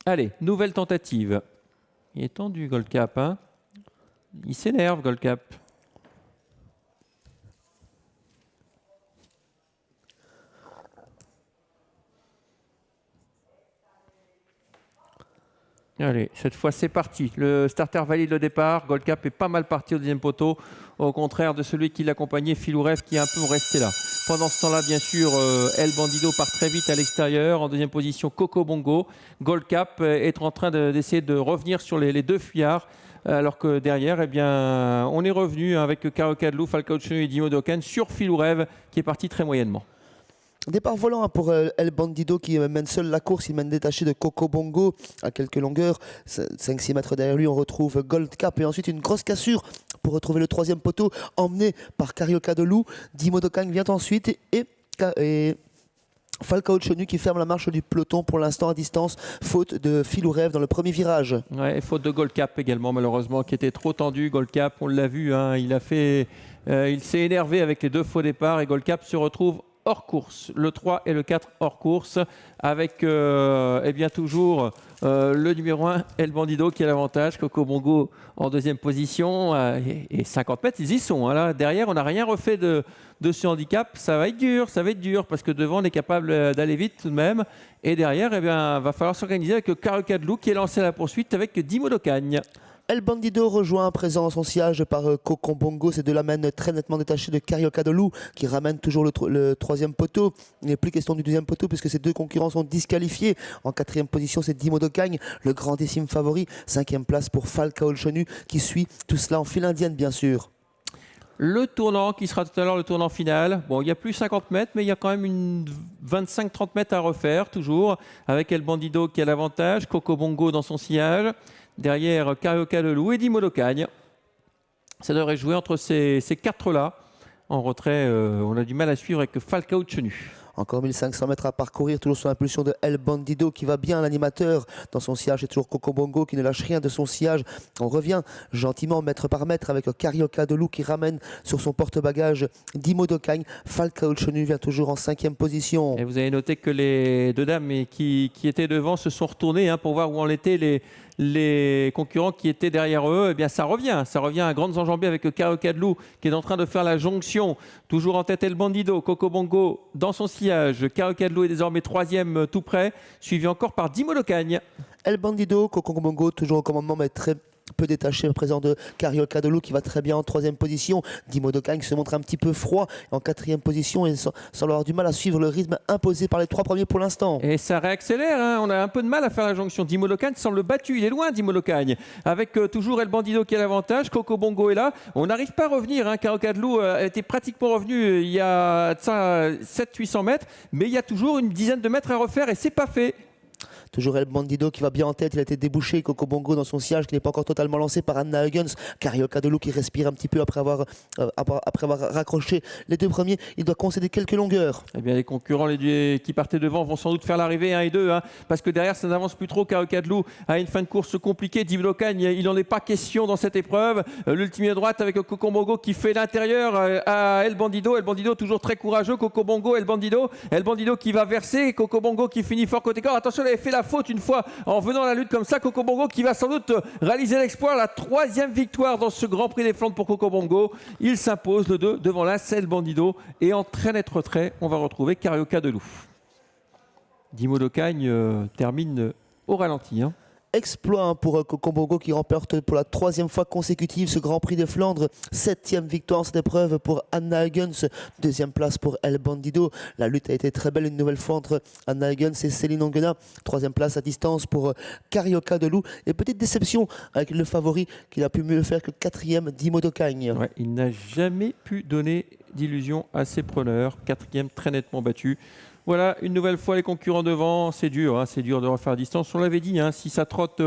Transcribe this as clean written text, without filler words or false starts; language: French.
Allez, nouvelle tentative. Il est tendu, Goldcap. Hein, il s'énerve, Goldcap. Allez, cette fois c'est parti. Le starter valide le départ. Goldcap est pas mal parti au deuxième poteau, au contraire de celui qui l'accompagnait, Filourev, qui est un peu resté là. Pendant ce temps-là, bien sûr, El Bandido part très vite à l'extérieur. En deuxième position, Coco Bongo. Goldcap est en train d'essayer de revenir sur les deux fuyards. Alors que derrière, eh bien, on est revenu avec Karo Kadlou, Falcao Chenu et Dimo Dokan sur Filourev, qui est parti très moyennement. Départ volant pour El Bandido qui mène seul la course. Il mène détaché de Coco Bongo à quelques longueurs. 5-6 mètres derrière lui, on retrouve Goldcap. Et ensuite, une grosse cassure pour retrouver le troisième poteau, emmené par Carioca de Loup. Dimo Dokang vient ensuite et Falcao Chenu qui ferme la marche du peloton pour l'instant à distance, faute de Filourev dans le premier virage. Ouais, faute de Goldcap également, malheureusement, qui était trop tendu. Goldcap, on l'a vu, hein, il s'est énervé avec les deux faux départs et Goldcap se retrouve hors course, le 3 et le 4 hors course, avec eh bien toujours le numéro 1, El Bandido, qui a l'avantage, Coco Bongo en deuxième position, et 50 mètres, ils y sont. Hein, là. Derrière, on n'a rien refait de ce handicap, ça va être dur, parce que devant, on est capable d'aller vite tout de même, et derrière, eh bien, va falloir s'organiser avec Carioca de Loup, qui est lancé à la poursuite avec Dimo Dokagne. El Bandido rejoint à présent son sillage par Coco Bongo. Ces deux-là mènent très nettement détachés de Carioca de Loup qui ramène toujours le troisième poteau. Il n'est plus question du deuxième poteau puisque ces deux concurrents sont disqualifiés. En quatrième position, c'est Dimo Dokagne, le grandissime favori. Cinquième place pour Falcao Chenu qui suit tout cela en file indienne, bien sûr. Le tournant qui sera tout à l'heure le tournant final. Bon, il n'y a plus 50 mètres, mais il y a quand même une 25-30 mètres à refaire, toujours, avec El Bandido qui a l'avantage, Coco Bongo dans son sillage. Derrière, Carioca de Loup et Dimo Dokagne. Ça devrait jouer entre ces quatre-là. En retrait, on a du mal à suivre avec Falcao Chenu. Encore 1500 mètres à parcourir, toujours sous l'impulsion de El Bandido qui va bien, l'animateur. Dans son sillage, c'est toujours Coco Bongo qui ne lâche rien de son sillage. On revient gentiment mètre par mètre avec Carioca de Loup qui ramène sur son porte-bagages Dimo Dokagne. Falcao Chenu vient toujours en cinquième position. Et vous avez noté que les deux dames qui étaient devant se sont retournées hein, pour voir où en étaient les concurrents qui étaient derrière eux. Eh bien, ça revient à grandes enjambées avec Carioca de Loup qui est en train de faire la jonction. Toujours en tête El Bandido, Coco Bongo dans son sillage. Carioca de Loup est désormais troisième tout près, suivi encore par Dimo Dokagne. El Bandido, Coco Bongo toujours au commandement mais très peu détaché, présent de Carioca de Loup qui va très bien en troisième position. Dimo Dokagne se montre un petit peu froid en quatrième position et sans avoir du mal à suivre le rythme imposé par les trois premiers pour l'instant. Et ça réaccélère, hein. On a un peu de mal à faire la jonction. Dimo Dokagne semble battu, il est loin Dimo Dokagne, avec toujours El Bandido qui a l'avantage, Coco Bongo est là. On n'arrive pas à revenir, hein. Carioca de Loup était pratiquement revenu il y a 700-800 mètres, mais il y a toujours une dizaine de mètres à refaire et c'est pas fait. Toujours El Bandido qui va bien en tête, il a été débouché, Coco Bongo dans son sillage qui n'est pas encore totalement lancé par Anna Huygens. Carioca de Loup qui respire un petit peu après avoir raccroché les deux premiers, il doit concéder quelques longueurs. Eh bien, les concurrents qui partaient devant vont sans doute faire l'arrivée 1 et 2, hein, parce que derrière ça n'avance plus trop. Carioca de Loup a une fin de course compliquée. Dimo Dokagne, il n'en est pas question dans cette épreuve. L'ultime à droite avec Coco Bongo qui fait l'intérieur à El Bandido. El Bandido toujours très courageux. Coco Bongo, El Bandido qui va verser. Coco Bongo qui finit fort côté corps. Attention, il avait fait la faute une fois en venant à la lutte comme ça. Coco Bongo qui va sans doute réaliser l'exploit, la troisième victoire dans ce Grand Prix des Flandres pour Coco Bongo. Il s'impose le 2 devant la El Bandido et en très net retrait, on va retrouver Carioca de Loup. Dimo Dokagne termine au ralenti. Hein. Exploit pour Coco Bongo qui remporte pour la troisième fois consécutive ce Grand Prix des Flandres. 7e victoire en cette épreuve pour Anna Huygens. 2e place pour El Bandido. La lutte a été très belle une nouvelle fois entre Anna Huygens et Céline Ongena. 3e place à distance pour Carioca de Loup. Et petite déception avec le favori qui a pu mieux faire que 4e Dimo Dokagne. Ouais, il n'a jamais pu donner d'illusion à ses preneurs. 4e très nettement battu. Voilà, une nouvelle fois les concurrents devant, c'est dur de refaire à distance. On l'avait dit, hein, si ça trotte